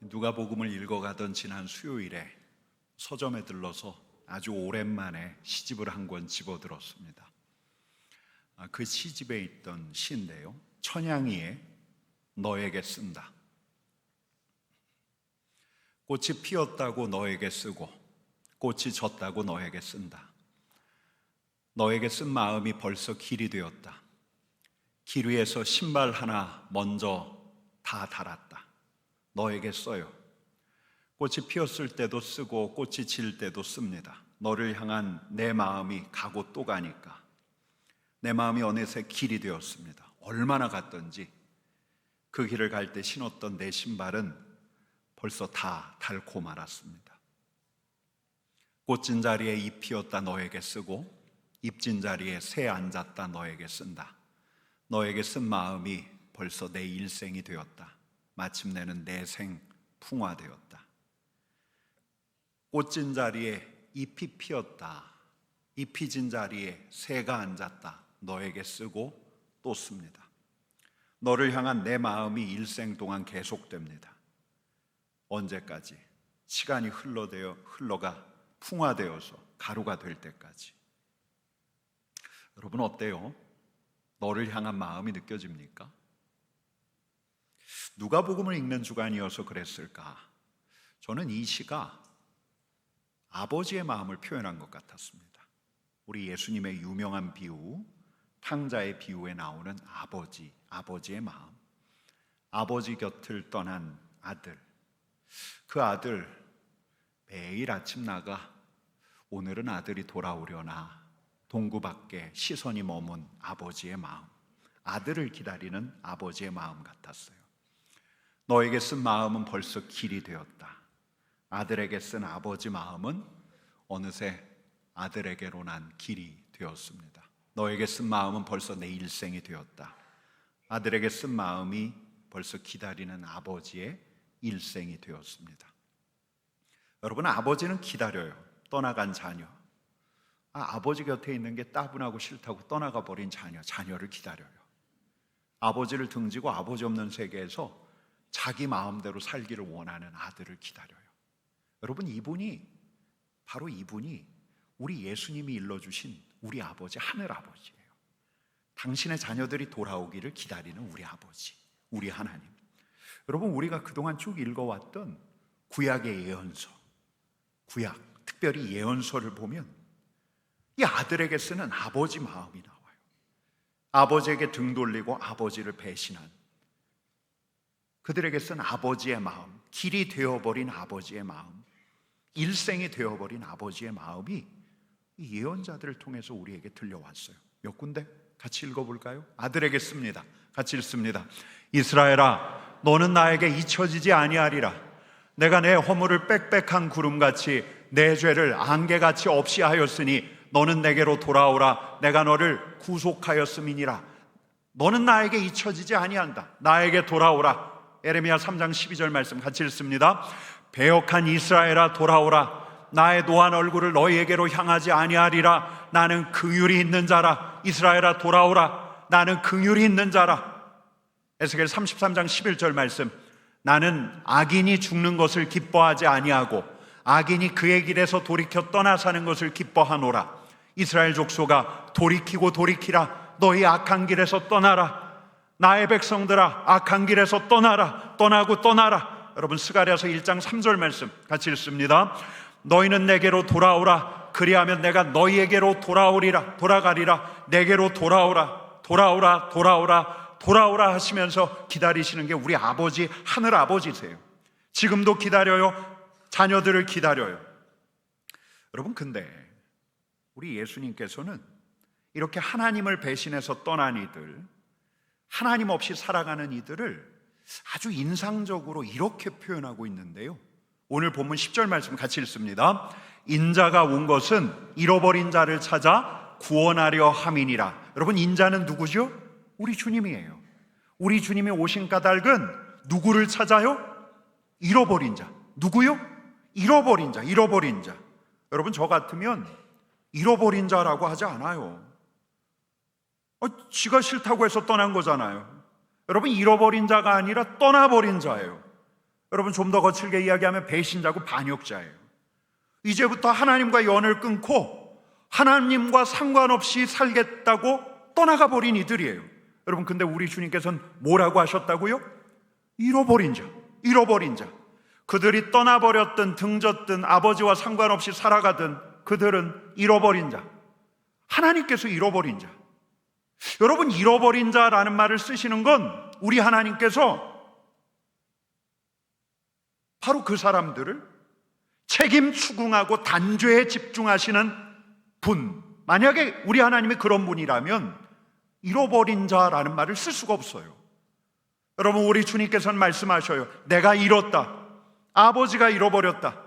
누가복음을 읽어가던 지난 수요일에 서점에 들러서 아주 오랜만에 시집을 한 권 집어들었습니다. 그 시집에 있던 시인데요, 천양이의 너에게 쓴다. 꽃이 피었다고 너에게 쓰고 꽃이 졌다고 너에게 쓴다. 너에게 쓴 마음이 벌써 길이 되었다. 길 위에서 신발 하나 먼저 다 달았다. 너에게 써요. 꽃이 피었을 때도 쓰고 꽃이 질 때도 씁니다. 너를 향한 내 마음이 가고 또 가니까 내 마음이 어느새 길이 되었습니다. 얼마나 갔던지 그 길을 갈 때 신었던 내 신발은 벌써 다 닳고 말았습니다. 꽃진 자리에 잎 피었다 너에게 쓰고 잎진 자리에 새 앉았다 너에게 쓴다. 너에게 쓴 마음이 벌써 내 일생이 되었다. 마침내는 내 생 풍화되었다. 꽃진 자리에 잎이 피었다. 잎이 진 자리에 새가 앉았다. 너에게 쓰고 또 씁니다. 너를 향한 내 마음이 일생 동안 계속됩니다. 언제까지? 시간이 흘러가 풍화되어서 가루가 될 때까지. 여러분 어때요? 너를 향한 마음이 느껴집니까? 누가복음을 읽는 주간이어서 그랬을까? 저는 이 시가 아버지의 마음을 표현한 것 같았습니다. 우리 예수님의 유명한 비유, 탕자의 비유에 나오는 아버지의 마음. 아버지 곁을 떠난 아들. 그 아들 매일 아침 나가 오늘은 아들이 돌아오려나 동구 밖에 시선이 머문 아버지의 마음. 아들을 기다리는 아버지의 마음 같았어요. 너에게 쓴 마음은 벌써 길이 되었다. 아들에게 쓴 아버지 마음은 어느새 아들에게로 난 길이 되었습니다. 너에게 쓴 마음은 벌써 내 일생이 되었다. 아들에게 쓴 마음이 벌써 기다리는 아버지의 일생이 되었습니다. 여러분, 아버지는 기다려요. 떠나간 자녀. 아버지 곁에 있는 게 따분하고 싫다고 떠나가 버린 자녀를 기다려요. 아버지를 등지고 아버지 없는 세계에서 자기 마음대로 살기를 원하는 아들을 기다려요. 여러분, 바로 이분이 우리 예수님이 일러주신 우리 아버지, 하늘 아버지예요. 당신의 자녀들이 돌아오기를 기다리는 우리 아버지, 우리 하나님. 여러분, 우리가 그동안 쭉 읽어왔던 구약의 예언서, 특별히 예언서를 보면 이 아들에게 쓰는 아버지 마음이 나와요. 아버지에게 등 돌리고 아버지를 배신한 그들에게 쓴 아버지의 마음, 길이 되어버린 아버지의 마음, 일생이 되어버린 아버지의 마음이 이 예언자들을 통해서 우리에게 들려왔어요. 몇 군데 같이 읽어볼까요? 아들에게 씁니다. 같이 읽습니다. 이스라엘아, 너는 나에게 잊혀지지 아니하리라. 내가 내 허물을 빽빽한 구름같이 내 죄를 안개같이 없이 하였으니 너는 내게로 돌아오라. 내가 너를 구속하였음이니라. 너는 나에게 잊혀지지 아니한다. 나에게 돌아오라. 에레미야 3장 12절 말씀 같이 읽습니다. 배역한 이스라엘아, 돌아오라. 나의 노한 얼굴을 너희에게로 향하지 아니하리라. 나는 긍휼이 있는 자라. 이스라엘아, 돌아오라. 나는 긍휼이 있는 자라. 에스겔 33장 11절 말씀. 나는 악인이 죽는 것을 기뻐하지 아니하고 악인이 그의 길에서 돌이켜 떠나 사는 것을 기뻐하노라. 이스라엘 족속아, 돌이키고 돌이키라. 너희 악한 길에서 떠나라. 나의 백성들아, 악한 길에서 떠나라. 떠나고 떠나라. 여러분, 스가랴서 1장 3절 말씀 같이 읽습니다. 너희는 내게로 돌아오라. 그리하면 내가 너희에게로 돌아가리라. 내게로 돌아오라. 돌아오라 하시면서 기다리시는 게 우리 아버지, 하늘 아버지세요. 지금도 기다려요. 자녀들을 기다려요. 여러분, 근데 우리 예수님께서는 이렇게 하나님을 배신해서 떠난 이들, 하나님 없이 살아가는 이들을 아주 인상적으로 이렇게 표현하고 있는데요, 오늘 본문 10절 말씀 같이 읽습니다. 인자가 온 것은 잃어버린 자를 찾아 구원하려 함이니라. 여러분, 인자는 누구죠? 우리 주님이에요. 우리 주님이 오신 까닭은 누구를 찾아요? 잃어버린 자. 누구요? 잃어버린 자. 여러분, 저 같으면 잃어버린 자라고 하지 않아요. 지가 싫다고 해서 떠난 거잖아요. 여러분, 잃어버린 자가 아니라 떠나버린 자예요. 여러분, 좀 더 거칠게 이야기하면 배신자고 반역자예요. 이제부터 하나님과 연을 끊고 하나님과 상관없이 살겠다고 떠나가 버린 이들이에요. 여러분, 근데 우리 주님께서는 뭐라고 하셨다고요? 잃어버린 자, 잃어버린 자. 그들이 떠나버렸든 등졌든 아버지와 상관없이 살아가든 그들은 잃어버린 자. 하나님께서 잃어버린 자. 여러분, 잃어버린 자라는 말을 쓰시는 건 우리 하나님께서 바로 그 사람들을 책임 추궁하고 단죄에 집중하시는 분. 만약에 우리 하나님이 그런 분이라면 잃어버린 자라는 말을 쓸 수가 없어요. 여러분, 우리 주님께서는 말씀하셔요. 내가 잃었다. 아버지가 잃어버렸다.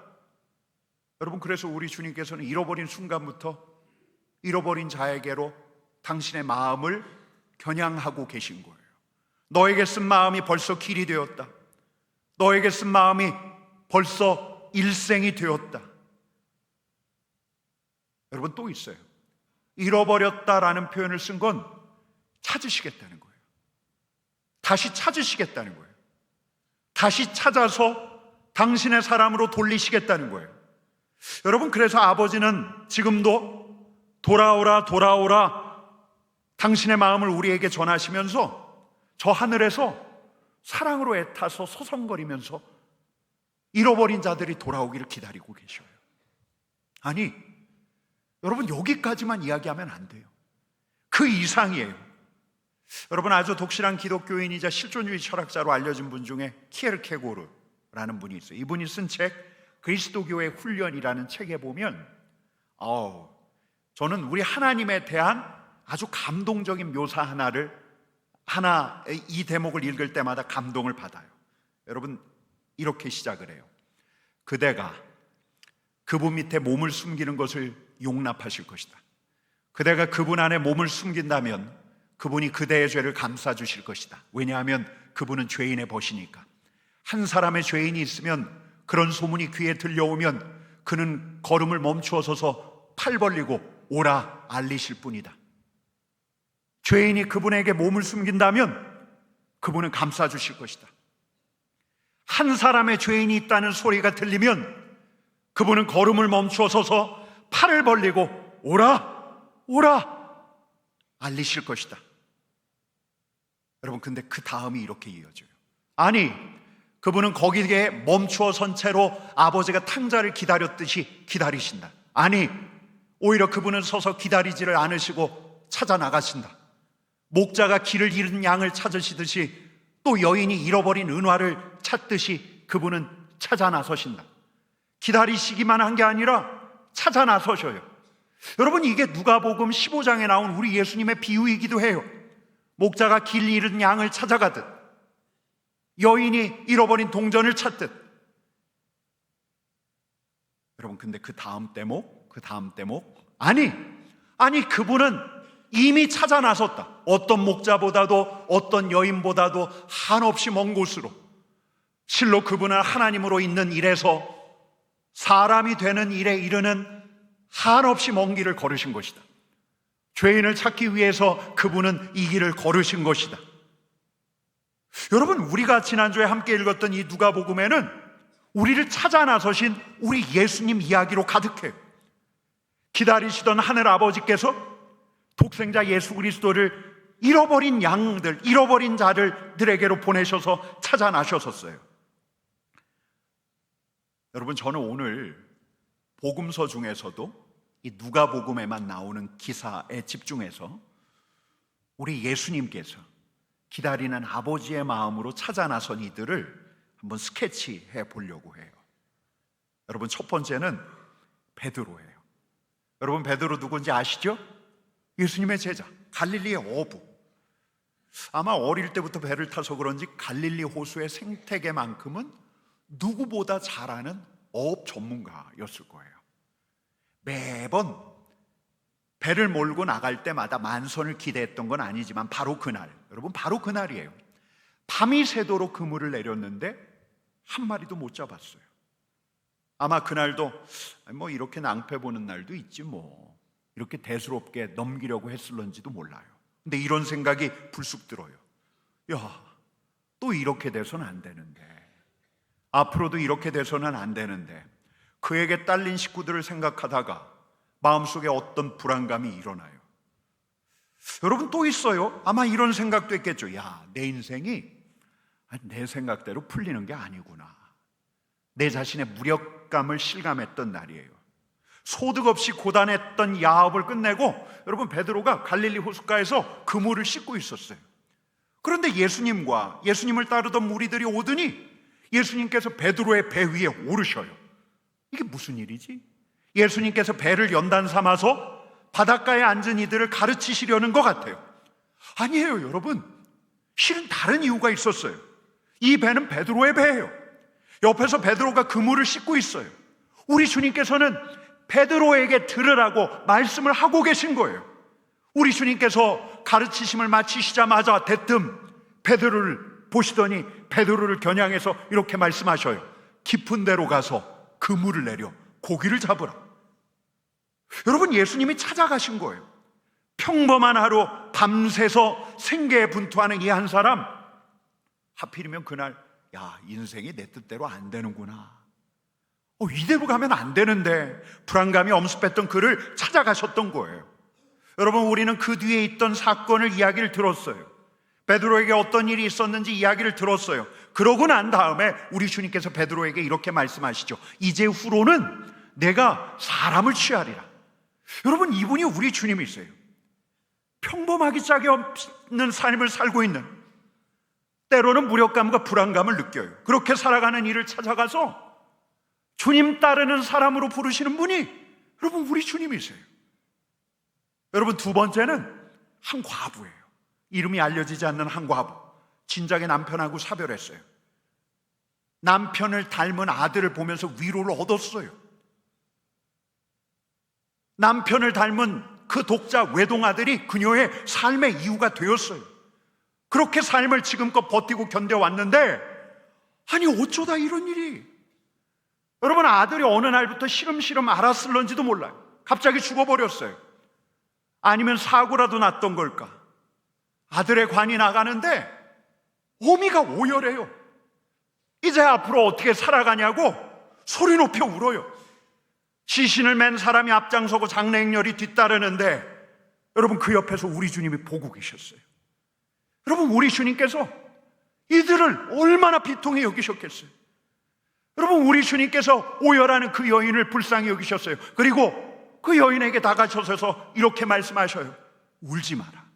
여러분, 그래서 우리 주님께서는 잃어버린 순간부터 잃어버린 자에게로 당신의 마음을 겨냥하고 계신 거예요. 너에게 쓴 마음이 벌써 길이 되었다. 너에게 쓴 마음이 벌써 일생이 되었다. 여러분, 또 있어요. 잃어버렸다라는 표현을 쓴 건 찾으시겠다는 거예요. 다시 찾으시겠다는 거예요. 다시 찾아서 당신의 사람으로 돌리시겠다는 거예요. 여러분, 그래서 아버지는 지금도 돌아오라 돌아오라 당신의 마음을 우리에게 전하시면서 저 하늘에서 사랑으로 애타서 서성거리면서 잃어버린 자들이 돌아오기를 기다리고 계셔요. 아니, 여러분, 여기까지만 이야기하면 안 돼요. 그 이상이에요. 여러분, 아주 독실한 기독교인이자 실존주의 철학자로 알려진 분 중에 키에르케고르라는 분이 있어요. 이분이 쓴 책 그리스도교의 훈련이라는 책에 보면 저는 우리 하나님에 대한 아주 감동적인 묘사 이 대목을 읽을 때마다 감동을 받아요. 여러분, 이렇게 시작을 해요. 그대가 그분 밑에 몸을 숨기는 것을 용납하실 것이다. 그대가 그분 안에 몸을 숨긴다면 그분이 그대의 죄를 감싸주실 것이다. 왜냐하면 그분은 죄인의 벗이니까. 한 사람의 죄인이 있으면 그런 소문이 귀에 들려오면 그는 걸음을 멈추어 서서 팔 벌리고 오라 알리실 뿐이다. 죄인이 그분에게 몸을 숨긴다면 그분은 감싸주실 것이다. 한 사람의 죄인이 있다는 소리가 들리면 그분은 걸음을 멈추어 서서 팔을 벌리고 오라 오라 알리실 것이다. 여러분, 근데 그 다음이 이렇게 이어져요. 아니, 그분은 거기에 멈추어 선 채로 아버지가 탕자를 기다렸듯이 기다리신다. 아니, 오히려 그분은 서서 기다리지를 않으시고 찾아 나가신다. 목자가 길을 잃은 양을 찾으시듯이 또 여인이 잃어버린 은화를 찾듯이 그분은 찾아 나서신다. 기다리시기만 한 게 아니라 찾아 나서셔요. 여러분, 이게 누가복음 15장에 나온 우리 예수님의 비유이기도 해요. 목자가 길 잃은 양을 찾아가듯 여인이 잃어버린 동전을 찾듯. 여러분, 근데 그 다음 대목 아니 그분은 이미 찾아 나섰다. 어떤 목자보다도 어떤 여인보다도 한없이 먼 곳으로. 실로 그분은 하나님으로 있는 일에서 사람이 되는 일에 이르는 한없이 먼 길을 걸으신 것이다. 죄인을 찾기 위해서 그분은 이 길을 걸으신 것이다. 여러분, 우리가 지난주에 함께 읽었던 이 누가복음에는 우리를 찾아 나서신 우리 예수님 이야기로 가득해요. 기다리시던 하늘 아버지께서 독생자 예수 그리스도를 잃어버린 양들, 잃어버린 자들에게로 보내셔서 찾아 나셨었어요. 여러분, 저는 오늘 복음서 중에서도 이 누가복음에만 나오는 기사에 집중해서 우리 예수님께서 기다리는 아버지의 마음으로 찾아 나선 이들을 한번 스케치해 보려고 해요. 여러분, 첫 번째는 베드로예요. 여러분, 베드로 누군지 아시죠? 예수님의 제자, 갈릴리의 어부. 아마 어릴 때부터 배를 타서 그런지 갈릴리 호수의 생태계만큼은 누구보다 잘 아는 어업 전문가였을 거예요. 매번 배를 몰고 나갈 때마다 만선을 기대했던 건 아니지만 바로 그날, 여러분, 바로 그날이에요. 밤이 새도록 그물을 내렸는데 한 마리도 못 잡았어요. 아마 그날도 이렇게 낭패 보는 날도 있지 이렇게 대수롭게 넘기려고 했을런지도 몰라요. 근데 이런 생각이 불쑥 들어요. 야, 또 이렇게 돼서는 안 되는데. 앞으로도 이렇게 돼서는 안 되는데 그에게 딸린 식구들을 생각하다가 마음속에 어떤 불안감이 일어나요. 여러분, 또 있어요. 아마 이런 생각도 있겠죠. 야, 내 인생이 내 생각대로 풀리는 게 아니구나. 내 자신의 무력감을 실감했던 날이에요. 소득 없이 고단했던 야업을 끝내고 여러분, 베드로가 갈릴리 호숫가에서 그물을 씻고 있었어요. 그런데 예수님과 예수님을 따르던 무리들이 오더니 예수님께서 베드로의 배 위에 오르셔요. 이게 무슨 일이지? 예수님께서 배를 연단 삼아서 바닷가에 앉은 이들을 가르치시려는 것 같아요. 아니에요, 여러분. 실은 다른 이유가 있었어요. 이 배는 베드로의 배예요. 옆에서 베드로가 그물을 씻고 있어요. 우리 주님께서는 베드로에게 들으라고 말씀을 하고 계신 거예요. 우리 주님께서 가르치심을 마치시자마자 대뜸 베드로를 보시더니 베드로를 겨냥해서 이렇게 말씀하셔요. 깊은 데로 가서 그물을 내려 고기를 잡으라. 여러분, 예수님이 찾아가신 거예요. 평범한 하루 밤새서 생계에 분투하는 이 한 사람, 하필이면 그날 야, 인생이 내 뜻대로 안 되는구나, 이대로 가면 안 되는데 불안감이 엄습했던 그를 찾아가셨던 거예요. 여러분, 우리는 그 뒤에 있던 사건을 이야기를 들었어요. 베드로에게 어떤 일이 있었는지 이야기를 들었어요. 그러고 난 다음에 우리 주님께서 베드로에게 이렇게 말씀하시죠. 이제 후로는 내가 사람을 취하리라. 여러분, 이분이 우리 주님이세요. 평범하기 짝이 없는 삶을 살고 있는, 때로는 무력감과 불안감을 느껴요. 그렇게 살아가는 이를 찾아가서 주님 따르는 사람으로 부르시는 분이 여러분, 우리 주님이세요. 여러분, 두 번째는 한 과부예요. 이름이 알려지지 않는 한 과부. 진작에 남편하고 사별했어요. 남편을 닮은 아들을 보면서 위로를 얻었어요. 남편을 닮은 그 독자 외동아들이 그녀의 삶의 이유가 되었어요. 그렇게 삶을 지금껏 버티고 견뎌왔는데, 아니 어쩌다 이런 일이. 여러분, 아들이 어느 날부터 시름시름 알았을런지도 몰라요. 갑자기 죽어버렸어요. 아니면 사고라도 났던 걸까? 아들의 관이 나가는데 어미가 오열해요. 이제 앞으로 어떻게 살아가냐고 소리 높여 울어요. 시신을 맨 사람이 앞장서고 장례행렬이 뒤따르는데 여러분, 그 옆에서 우리 주님이 보고 계셨어요. 여러분, 우리 주님께서 이들을 얼마나 비통히 여기셨겠어요. 여러분, 우리 주님께서 오열하는 그 여인을 불쌍히 여기셨어요. 그리고 그 여인에게 다가서서 이렇게 말씀하셔요. 울지 마라.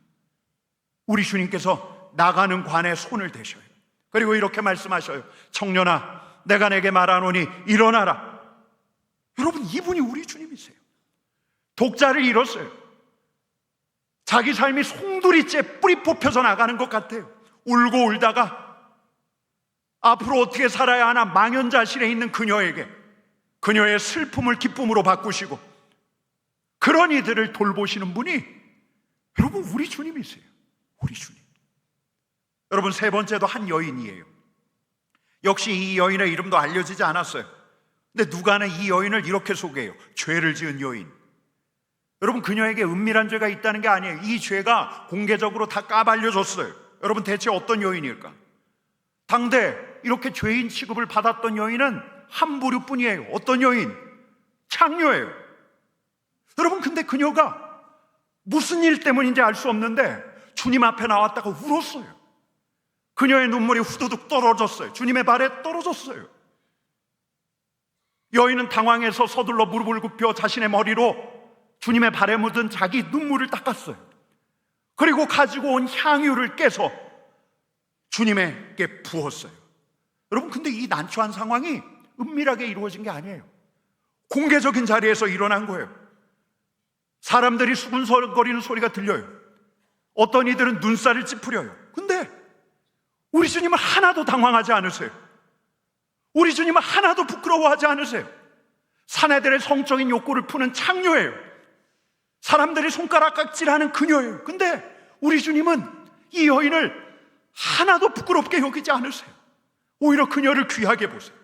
우리 주님께서 나가는 관에 손을 대셔요. 그리고 이렇게 말씀하셔요. 청년아, 내가 내게 말하노니 일어나라. 여러분, 이분이 우리 주님이세요. 독자를 잃었어요. 자기 삶이 송두리째 뿌리 뽑혀서 나가는 것 같아요. 울고 울다가 앞으로 어떻게 살아야 하나 망연자실에 있는 그녀에게 그녀의 슬픔을 기쁨으로 바꾸시고 그런 이들을 돌보시는 분이 여러분, 우리 주님이세요. 우리 주님. 여러분, 세 번째도 한 여인이에요. 역시 이 여인의 이름도 알려지지 않았어요. 근데 누가는 이 여인을 이렇게 소개해요. 죄를 지은 여인. 여러분, 그녀에게 은밀한 죄가 있다는 게 아니에요. 이 죄가 공개적으로 다 까발려졌어요. 여러분, 대체 어떤 여인일까? 당대 이렇게 죄인 취급을 받았던 여인은 한 부류뿐이에요. 어떤 여인? 창녀예요. 여러분, 근데 그녀가 무슨 일 때문인지 알 수 없는데 주님 앞에 나왔다가 울었어요. 그녀의 눈물이 후두둑 떨어졌어요. 주님의 발에 떨어졌어요. 여인은 당황해서 서둘러 무릎을 굽혀 자신의 머리로 주님의 발에 묻은 자기 눈물을 닦았어요. 그리고 가지고 온 향유를 깨서 주님에게 부었어요. 여러분, 근데 이 난처한 상황이 은밀하게 이루어진 게 아니에요. 공개적인 자리에서 일어난 거예요. 사람들이 수군거리는 소리가 들려요. 어떤 이들은 눈살을 찌푸려요. 근데 우리 주님은 하나도 당황하지 않으세요. 우리 주님은 하나도 부끄러워하지 않으세요. 사내들의 성적인 욕구를 푸는 창녀예요. 사람들이 손가락 깍질하는 그녀예요. 근데 우리 주님은 이 여인을 하나도 부끄럽게 여기지 않으세요. 오히려 그녀를 귀하게 보세요.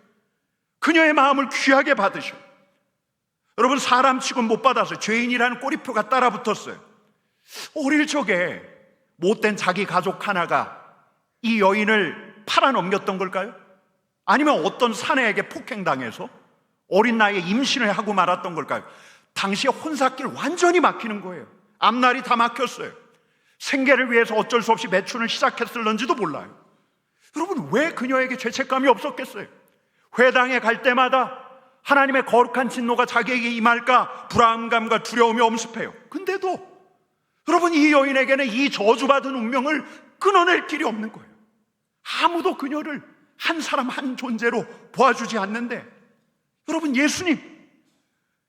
그녀의 마음을 귀하게 받으셔. 여러분, 사람 취급 못 받아서 죄인이라는 꼬리표가 따라붙었어요. 어릴 적에 못된 자기 가족 하나가 이 여인을 팔아넘겼던 걸까요? 아니면 어떤 사내에게 폭행당해서 어린 나이에 임신을 하고 말았던 걸까요? 당시에 혼사길 완전히 막히는 거예요. 앞날이 다 막혔어요. 생계를 위해서 어쩔 수 없이 매춘을 시작했을런지도 몰라요. 여러분, 왜 그녀에게 죄책감이 없었겠어요? 회당에 갈 때마다 하나님의 거룩한 진노가 자기에게 임할까 불안감과 두려움이 엄습해요. 근데도 여러분, 이 여인에게는 이 저주받은 운명을 끊어낼 길이 없는 거예요. 아무도 그녀를 한 사람 한 존재로 보아주지 않는데, 여러분,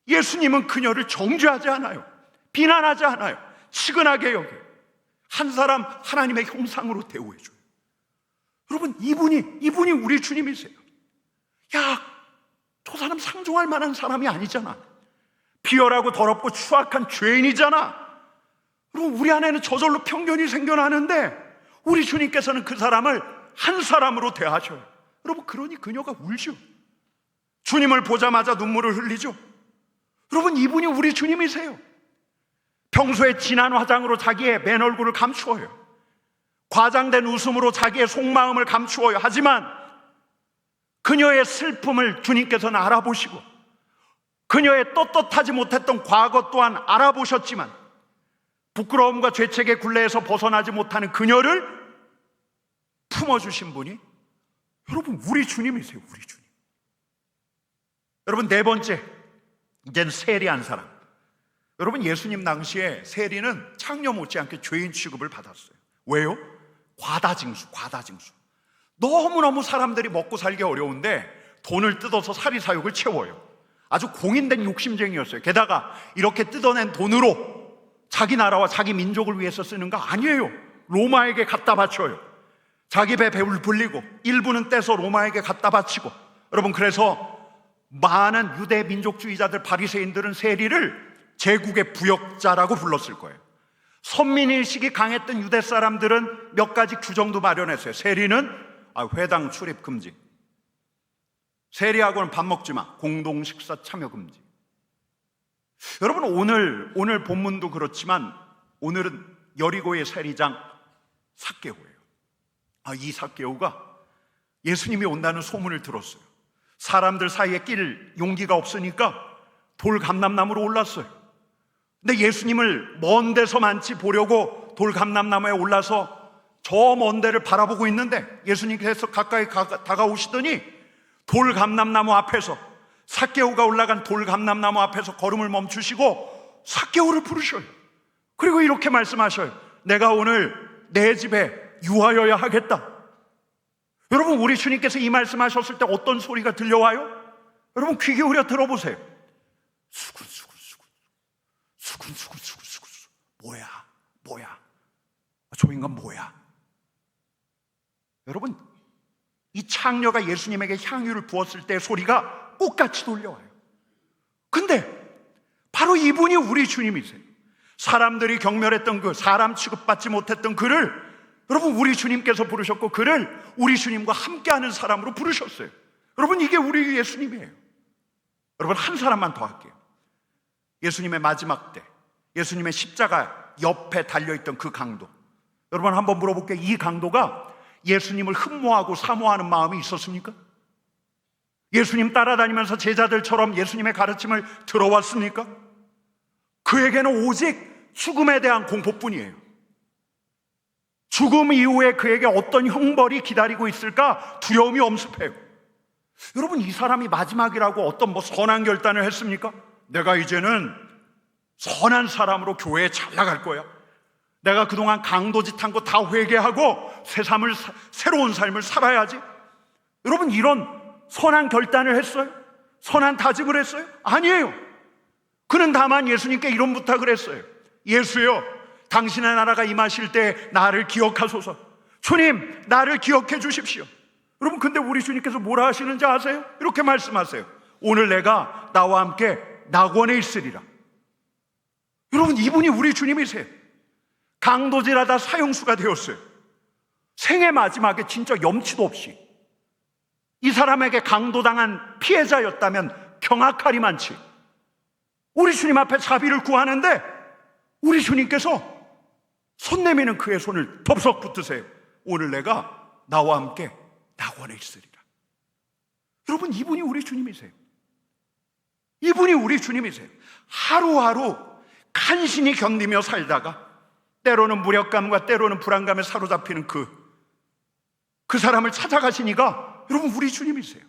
예수님은 그녀를 정죄하지 않아요. 비난하지 않아요. 치근하게 여겨요. 한 사람 하나님의 형상으로 대우해줘요. 여러분, 이분이 우리 주님이세요. 야, 저 사람 상종할 만한 사람이 아니잖아. 비열하고 더럽고 추악한 죄인이잖아. 여러분, 우리 안에는 저절로 편견이 생겨나는데 우리 주님께서는 그 사람을 한 사람으로 대하셔요. 여러분, 그러니 그녀가 울죠. 주님을 보자마자 눈물을 흘리죠. 여러분, 이분이 우리 주님이세요. 평소에 진한 화장으로 자기의 맨 얼굴을 감추어요. 과장된 웃음으로 자기의 속마음을 감추어요. 하지만 그녀의 슬픔을 주님께서는 알아보시고 그녀의 떳떳하지 못했던 과거 또한 알아보셨지만 부끄러움과 죄책의 굴레에서 벗어나지 못하는 그녀를 품어주신 분이 여러분, 우리 주님이세요. 우리 주님. 여러분, 네 번째, 이제는 세리한 사람. 여러분, 예수님 당시에 세리는 창녀 못지않게 죄인 취급을 받았어요. 왜요? 과다징수. 너무너무 사람들이 먹고 살기 어려운데 돈을 뜯어서 사리사욕을 채워요. 아주 공인된 욕심쟁이였어요. 게다가 이렇게 뜯어낸 돈으로 자기 나라와 자기 민족을 위해서 쓰는 거 아니에요. 로마에게 갖다 바쳐요. 자기 배 배울 불리고 일부는 떼서 로마에게 갖다 바치고. 여러분, 그래서 많은 유대 민족주의자들, 바리새인들은 세리를 제국의 부역자라고 불렀을 거예요. 선민의식이 강했던 유대 사람들은 몇 가지 규정도 마련했어요. 세리는 회당 출입 금지, 세리하고는 밥 먹지 마, 공동 식사 참여 금지. 여러분, 오늘 본문도 그렇지만 오늘은 여리고의 세리장 삭개오예요. 이 삭개오가 예수님이 온다는 소문을 들었어요. 사람들 사이에 낄 용기가 없으니까 돌 감람나무로 올랐어요. 근데 예수님을 먼 데서만치 보려고 돌 감람나무에 올라서 저 먼 데를 바라보고 있는데 예수님께서 가까이 다가오시더니 돌 감람나무 앞에서, 삭개오가 올라간 돌 감람나무 앞에서 걸음을 멈추시고 삭개오를 부르셔요. 그리고 이렇게 말씀하셔요. 내가 오늘 내 집에 유하여야 하겠다. 여러분, 우리 주님께서 이 말씀하셨을 때 어떤 소리가 들려와요? 여러분, 귀 기울여 들어보세요. 수근수근. 뭐야? 저 인간 뭐야? 여러분, 이 창녀가 예수님에게 향유를 부었을 때 소리가 꽃같이 돌려와요. 근데 바로 이분이 우리 주님이세요. 사람들이 경멸했던 그 사람 취급받지 못했던 그를 여러분, 우리 주님께서 부르셨고 그를 우리 주님과 함께하는 사람으로 부르셨어요. 여러분, 이게 우리 예수님이에요. 여러분, 한 사람만 더 할게요. 예수님의 마지막 때, 예수님의 십자가 옆에 달려있던 그 강도. 여러분, 한번 물어볼게요. 이 강도가 예수님을 흠모하고 사모하는 마음이 있었습니까? 예수님 따라다니면서 제자들처럼 예수님의 가르침을 들어왔습니까? 그에게는 오직 죽음에 대한 공포뿐이에요. 죽음 이후에 그에게 어떤 형벌이 기다리고 있을까 두려움이 엄습해요. 여러분, 이 사람이 마지막이라고 어떤 선한 결단을 했습니까? 내가 이제는 선한 사람으로 교회에 잘 나갈 거야. 내가 그동안 강도짓 한 거 다 회개하고 새로운 삶을 살아야지. 여러분, 이런 선한 결단을 했어요? 선한 다짐을 했어요? 아니에요. 그는 다만 예수님께 이런 부탁을 했어요. 예수여, 당신의 나라가 임하실 때 나를 기억하소서. 주님, 나를 기억해 주십시오. 여러분, 근데 우리 주님께서 뭐라 하시는지 아세요? 이렇게 말씀하세요. 오늘 내가 나와 함께 낙원에 있으리라. 여러분, 이분이 우리 주님이세요. 강도질하다 사형수가 되었어요. 생애 마지막에 진짜 염치도 없이 이 사람에게 강도당한 피해자였다면 경악하리만치 우리 주님 앞에 자비를 구하는데 우리 주님께서 손 내미는 그의 손을 덥석 붙드세요. 오늘 내가 나와 함께 낙원에 있으리라. 여러분, 이분이 우리 주님이세요. 이분이 우리 주님이세요. 하루하루 간신히 견디며 살다가 때로는 무력감과 때로는 불안감에 사로잡히는 그 사람을 찾아가시니까 여러분, 우리 주님이세요.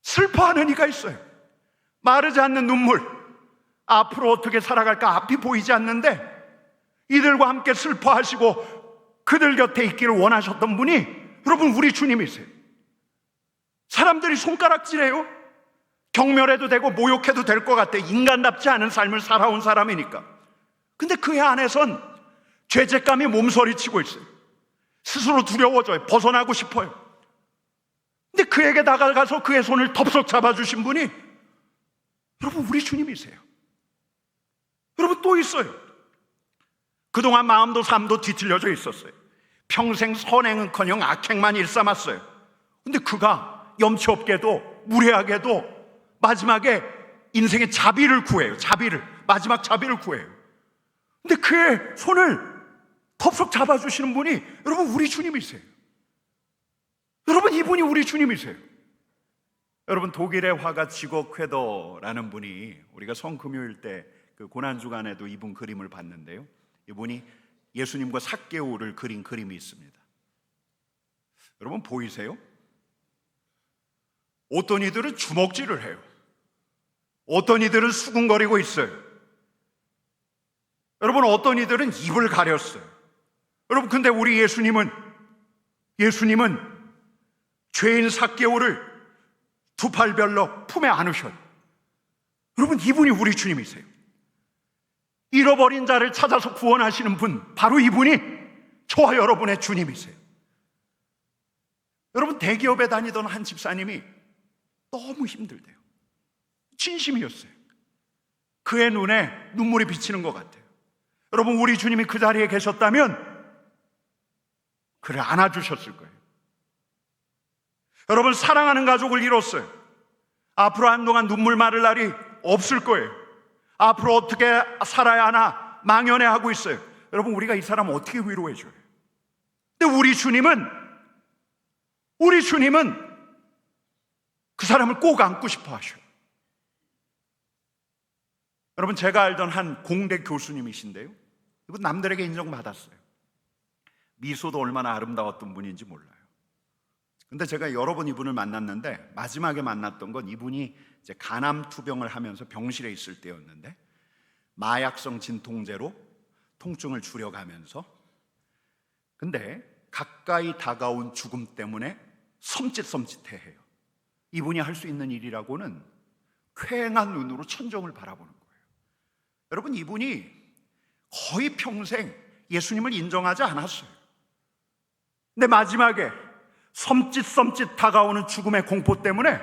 슬퍼하는 이가 있어요. 마르지 않는 눈물, 앞으로 어떻게 살아갈까 앞이 보이지 않는데 이들과 함께 슬퍼하시고 그들 곁에 있기를 원하셨던 분이 여러분, 우리 주님이세요. 사람들이 손가락질해요. 경멸해도 되고 모욕해도 될 것 같아. 인간답지 않은 삶을 살아온 사람이니까. 근데 그의 안에선 죄책감이 몸서리치고 있어요. 스스로 두려워져요. 벗어나고 싶어요. 근데 그에게 다가가서 그의 손을 덥석 잡아주신 분이 여러분, 우리 주님이세요. 여러분, 또 있어요. 그동안 마음도 삶도 뒤틀려져 있었어요. 평생 선행은커녕 악행만 일삼았어요. 근데 그가 염치 없게도 무례하게도 마지막에 인생의 자비를 구해요. 마지막 자비를 구해요. 근데 그의 손을 덥석 잡아주시는 분이 여러분, 우리 주님이세요. 여러분, 이분이 우리 주님이세요. 여러분, 독일의 화가 지거 쾌더라는 분이, 우리가 성금요일 때 그 고난주간에도 이분 그림을 봤는데요, 이분이 예수님과 삭개오를 그린 그림이 있습니다. 여러분, 보이세요? 어떤 이들은 주먹질을 해요. 어떤 이들은 수군거리고 있어요. 여러분, 어떤 이들은 입을 가렸어요. 여러분, 근데 우리 예수님은 죄인 삭개오를 두 팔별로 품에 안으셔요. 여러분, 이분이 우리 주님이세요. 잃어버린 자를 찾아서 구원하시는 분, 바로 이분이 저와 여러분의 주님이세요. 여러분, 대기업에 다니던 한 집사님이 너무 힘들대요. 진심이었어요. 그의 눈에 눈물이 비치는 것 같아요. 여러분, 우리 주님이 그 자리에 계셨다면 그를 안아주셨을 거예요. 여러분, 사랑하는 가족을 잃었어요. 앞으로 한동안 눈물 마를 날이 없을 거예요. 앞으로 어떻게 살아야 하나 망연해하고 있어요. 여러분, 우리가 이 사람 어떻게 위로해줘요? 근데 우리 주님은 그 사람을 꼭 안고 싶어 하셔요. 여러분, 제가 알던 한 공대 교수님이신데요, 이분 남들에게 인정받았어요. 미소도 얼마나 아름다웠던 분인지 몰라요. 근데 제가 여러 번 이분을 만났는데 마지막에 만났던 건 이분이 이제 간암 투병을 하면서 병실에 있을 때였는데, 마약성 진통제로 통증을 줄여가면서, 근데 가까이 다가온 죽음 때문에 섬찟섬찟해해요. 이분이 할 수 있는 일이라고는 쾌행한 눈으로 천정을 바라보는 거예요. 여러분, 이분이 거의 평생 예수님을 인정하지 않았어요. 근데 마지막에 섬찟섬찟 다가오는 죽음의 공포 때문에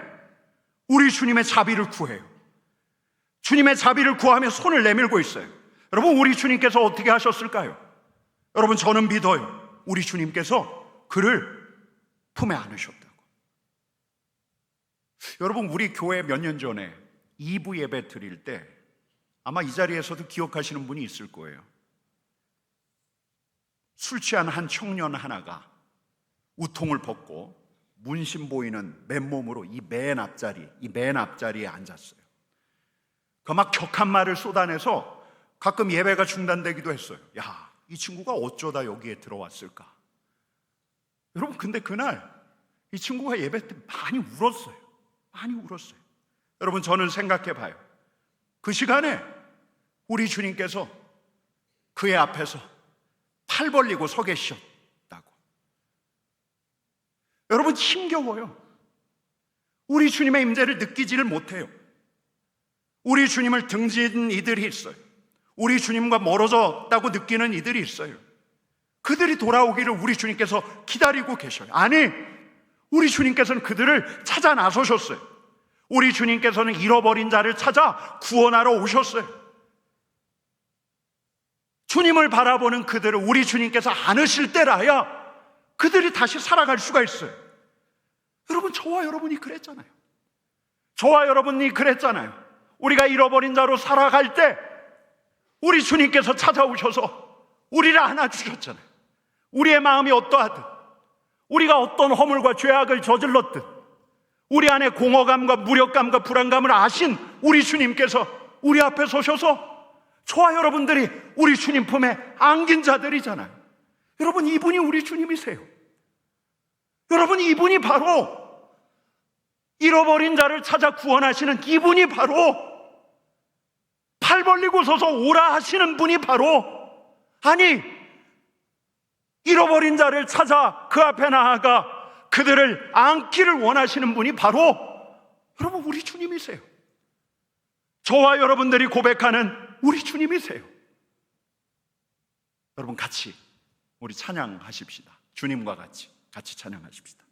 우리 주님의 자비를 구해요. 주님의 자비를 구하며 손을 내밀고 있어요. 여러분, 우리 주님께서 어떻게 하셨을까요? 여러분, 저는 믿어요. 우리 주님께서 그를 품에 안으셨다고. 여러분, 우리 교회 몇 년 전에 2부 예배 드릴 때 아마 이 자리에서도 기억하시는 분이 있을 거예요. 술 취한 한 청년 하나가 우통을 벗고 문신 보이는 맨몸으로 이 맨 앞자리에 앉았어요. 그 막 격한 말을 쏟아내서 가끔 예배가 중단되기도 했어요. 야, 이 친구가 어쩌다 여기에 들어왔을까? 여러분, 근데 그날 이 친구가 예배 때 많이 울었어요. 여러분, 저는 생각해 봐요. 그 시간에 우리 주님께서 그의 앞에서 팔 벌리고 서 계셨다고. 여러분, 힘겨워요. 우리 주님의 임재를 느끼지를 못해요. 우리 주님을 등진 이들이 있어요. 우리 주님과 멀어졌다고 느끼는 이들이 있어요. 그들이 돌아오기를 우리 주님께서 기다리고 계셔요. 아니, 우리 주님께서는 그들을 찾아 나서셨어요. 우리 주님께서는 잃어버린 자를 찾아 구원하러 오셨어요. 주님을 바라보는 그들을 우리 주님께서 안으실 때라야 그들이 다시 살아갈 수가 있어요. 여러분, 저와 여러분이 그랬잖아요. 우리가 잃어버린 자로 살아갈 때 우리 주님께서 찾아오셔서 우리를 안아주셨잖아요. 우리의 마음이 어떠하든, 우리가 어떤 허물과 죄악을 저질렀든, 우리 안에 공허감과 무력감과 불안감을 아신 우리 주님께서 우리 앞에 서셔서 저와 여러분들이 우리 주님 품에 안긴 자들이잖아요. 여러분, 이분이 우리 주님이세요. 여러분, 이분이 바로 잃어버린 자를 찾아 구원하시는 이분이 바로 팔 벌리고 서서 오라 하시는 분이 바로, 아니, 잃어버린 자를 찾아 그 앞에 나아가 그들을 안기를 원하시는 분이 바로 여러분 우리 주님이세요. 저와 여러분들이 고백하는 우리 주님이세요. 여러분, 같이 우리 찬양하십시다. 주님과 같이 찬양하십시다.